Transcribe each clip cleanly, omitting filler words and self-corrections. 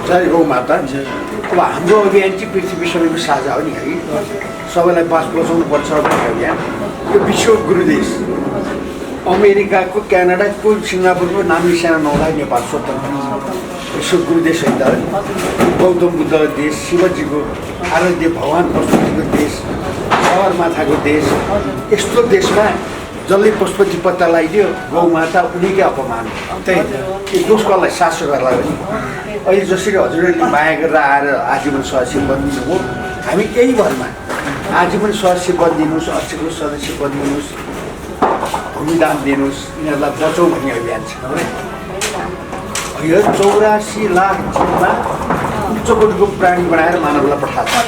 जय गौ माता। अब हाम्रो अभियान चाहिँ पृथ्वी सबैको साझा हो नि है, सबैलाई बाँच बचाउनुपर्छ भन्ने अभियान। यो विश्व गुरुदेश अमेरिकाको, क्यानाडाको, सिङ्गापुरको नामी सानो नहुँदा नेपाल स्वतन्त्र विश्व गुरुदेश होइन त। गौतम बुद्धको देश, शिवजीको आराध्य भगवान् पशुपतिको देश, सगरमाथाको देश, यस्तो देशमा जसले पशुपति पत्ता लगाइदियो गौमाता उनीकै अपमान। त्यही दोष कसलाई? शासकहरूलाई पनि। अहिले जसरी हजुरहरूले माया गरेर आएर आजीवन सदस्य बनिदिनुभयो, हामी यही भरमा आजीवन सदस्य बनिदिनुहोस्, अक्षको सदस्य बनिदिनुहोस्, भूमिदान दिनुहोस्, यिनीहरूलाई बचाउँ भन्ने अभियान छ। यो 84 लाख जीवमा उच्च कोटिको प्राणी बनाएर मानवलाई पठाएको।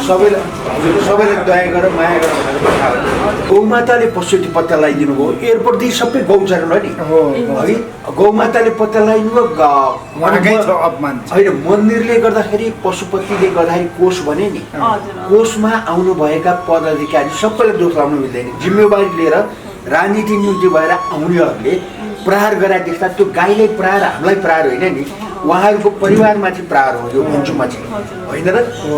सबैलाई दया गरेर माया गरेर भनेर पठाएको। गौमाताले पशुपति पत्ता लगाइदिनु भयो। एयरपोर्टदेखि सबै गौचरण हो नि है। गौमाताले पत्ता लगाइदिनु भयो। होइन, मन्दिरले गर्दाखेरि, पशुपतिले गर्दाखेरि कोष भने नि, कोषमा आउनुभएका पदाधिकारी सबैलाई दोष लाउनु मिल्दैन। जिम्मेवारी लिएर राजनीति नियुक्ति भएर आउनेहरूले प्रहार गराए देख्दा त्यो गाईलाई प्रहार, हामीलाई प्रहार होइन नि, उहाँहरूको परिवारमाथि प्रहार हो। यो भन्चुमाथि होइन र?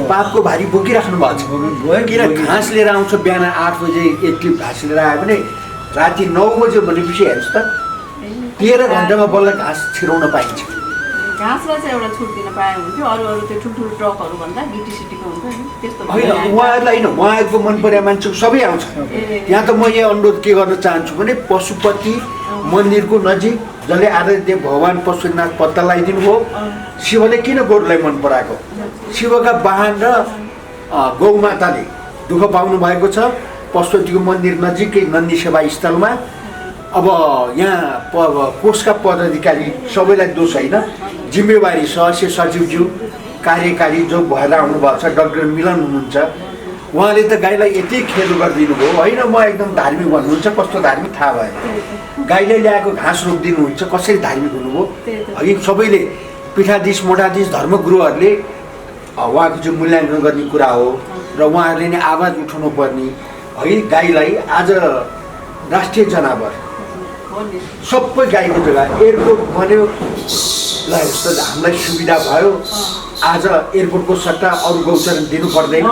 पापको भारी बोकिराख्नु भएको छ। किन घाँस लिएर आउँछ बिहान 8 बजे, एक टिप घाँस लिएर आयो भने राति 9 बजे भनेपछि हेर्नुहोस् त 13 घन्टामा बल्ल घाँस छिराउन पाइन्छ। घाँसलाई चाहिँ एउटा छुट दिन पाए हुन्थ्यो। अरू त्यो ठुल्ठुलो ट्रकहरू भन्दा गिटीसिटीको हुन्छ नि त्यस्तो होइन। उहाँहरूलाई होइन, उहाँहरूको मन परेका मान्छे सबै आउँछ। यहाँ त म यहाँ अनुरोध के गर्न चाहन्छु भने पशुपति मन्दिरको नजिक जसले आराध्य भगवान् पशुपतिनाथ पत्ता लगाइदिनु भयो, शिवले किन गोरुलाई मन पराएको? शिवका वाहन र गौमाताले दुःख पाउनु भएको छ। पशुपतिको मन्दिर नजिकै नन्दी सेवा स्थलमा अब यहाँ कोषका पदाधिकारी सबैलाई दोष होइन, जिम्मेवारी सदस्य सचिवज्यू, कार्यकारी जो भएर आउनुभएको छ, डाक्टर मिलन हुनुहुन्छ, उहाँले त गाईलाई यति खेल गरिदिनु भयो। होइन, म एकदम धार्मिक भन्नुहुन्छ, कस्तो धार्मिक थाहा भएन। गाईले ल्याएको घाँस रोकिदिनुहुन्छ, कसरी धार्मिक हुनुभयो? है, सबैले पीठाधीश मोठाधीश धर्मगुरुहरूले उहाँको चाहिँ मूल्याङ्कन गर्ने कुरा हो र उहाँहरूले नै आवाज उठाउनु पर्ने है। गाईलाई आज राष्ट्रिय जनावर सबै गाईको जग्गा एयरपोर्ट बन्यो ल, यस्तो हामीलाई सुविधा भयो। आज एयरपोर्टको सट्टा अरू गौचरण दिनु पर्दैन।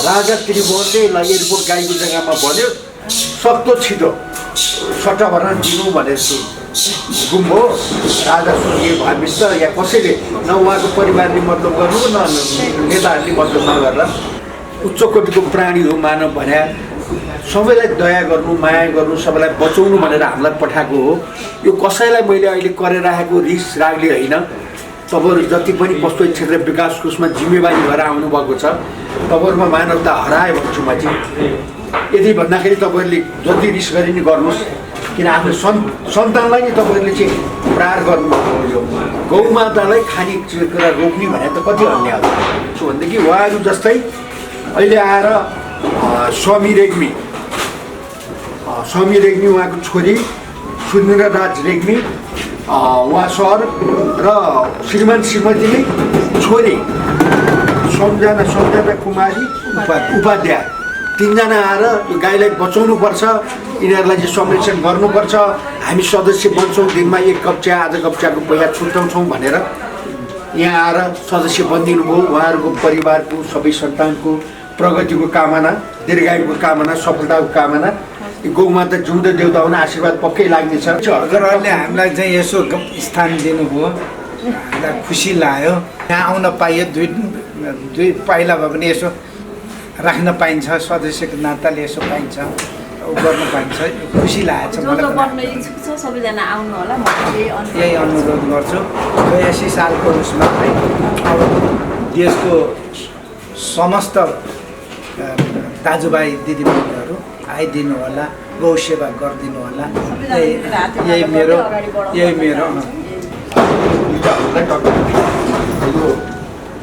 राजा त्रिभुवनले ल एयरपोर्ट गाईको जग्गामा बन्यो, सक्दो छिटो सट्टा भर्न दिनु भनेर हुकुम हो। राजा स्वर्गीय भएपछि या कसैले न उहाँको परिवारले मतलब गर्नु, न नेताहरूले मतलब नगरेर उच्च कोटिको प्राणी हो मानव भने सबैलाई दया गर्नु, माया गर्नु, सबैलाई बचाउनु भनेर हामीलाई पठाएको हो। यो कसैलाई मैले अहिले गरेर राखेको रिस रागले होइन। तपाईँहरू जति पनि पशुपति क्षेत्र विकास कोषमा जिम्मेवारी भएर आउनुभएको छ, तपाईँहरूमा मानवता हराए भन्छु म चाहिँ। यदि भन्दाखेरि तपाईँहरूले जति रिस गरे नि गर्नुहोस्, किन आफ्नो सन्तानलाई नै तपाईँहरूले चाहिँ प्रहार गर्नुभएको हो। यो गौमातालाई खाने कुरा रोक्ने भने त कति अन्याय हो भनेदेखि उहाँहरू जस्तै अहिले आएर स्वामी रेग्मी उहाँको छोरी सुन्दरराज रेग्मी, उहाँ सर र श्रीमान श्रीमतीले छोरी सम्झना कुमारी उपाध्याय, तीनजना आएर यो गाईलाई बचाउनुपर्छ, यिनीहरूलाई चाहिँ संरक्षण गर्नुपर्छ, हामी सदस्य बन्छौँ, दिनमा 1 कप चिया, आधा कप चियाको पैसा छुट्याउँछौँ भनेर यहाँ आएर सदस्य बनिदिनु भयो। उहाँहरूको परिवारको सबै सन्तानको प्रगतिको कामना, दीर्घायुको कामना, सफलताको कामना, गौमाता जिउँदो देउता हुन आशीर्वाद पक्कै लाग्नेछ। हजुरहरूले हामीलाई चाहिँ यसो स्थान दिनुभयो, हामीलाई खुसी लाग्यो। यहाँ आउन पाइयो, दुई पाइला भए पनि यसो राख्न पाइन्छ, सदस्यको नाताले यसो पाइन्छ, गर्न पाइन्छ, खुसी लागेको छ मलाई। सबैजना आउनु होला, म यही अनुरोध गर्छु। 82 सालको उसमा अब देशको समस्त दाजुभाइ दिदीबहिनीहरू आइदिनु होला, गौ सेवा गरिदिनु होला। यही मेरो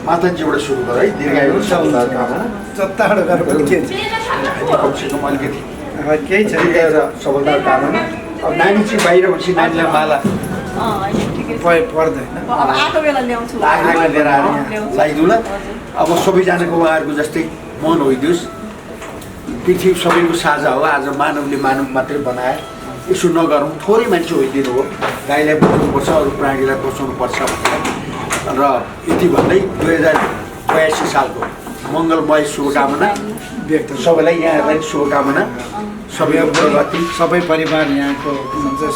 माताजीबाट सुरु गर है। दीर्घायु सत्ताबाट गरेर कमसेकम अलिकति केही छ सफलताको कामना। अब नानी चाहिँ बाहिर बसी नानीलाई माला पर्दैन, आएको बेला ल्याउँछु, लिएर आएर लगाइदिउँला। अब सबैजनाको उहाँहरूको जस्तै मन होइदियोस्। पृथ्वी सबैको साझा हो। आज मानवले मानव मात्रै बनाए, यसो नगरौँ, थोरै मान्छे होइदिनु हो, गाईलाई बचाउनुपर्छ, अरू प्राणीलाई बचाउनुपर्छ भनेर। र यति भन्दै 2082 सालको मङ्गलमय शुभकामना व्यक्त सबैलाई, यहाँहरूलाई शुभकामना, सबैको प्रगति, सबै परिवार यहाँको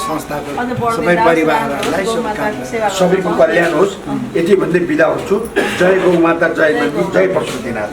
संस्थाको सबै परिवारहरूलाई शुभकामना, सबैको कल्याण होस्। यति भन्दै बिदा हुन्छु। जय गौ माता, जय नन्दी, जय पशुपतिनाथ।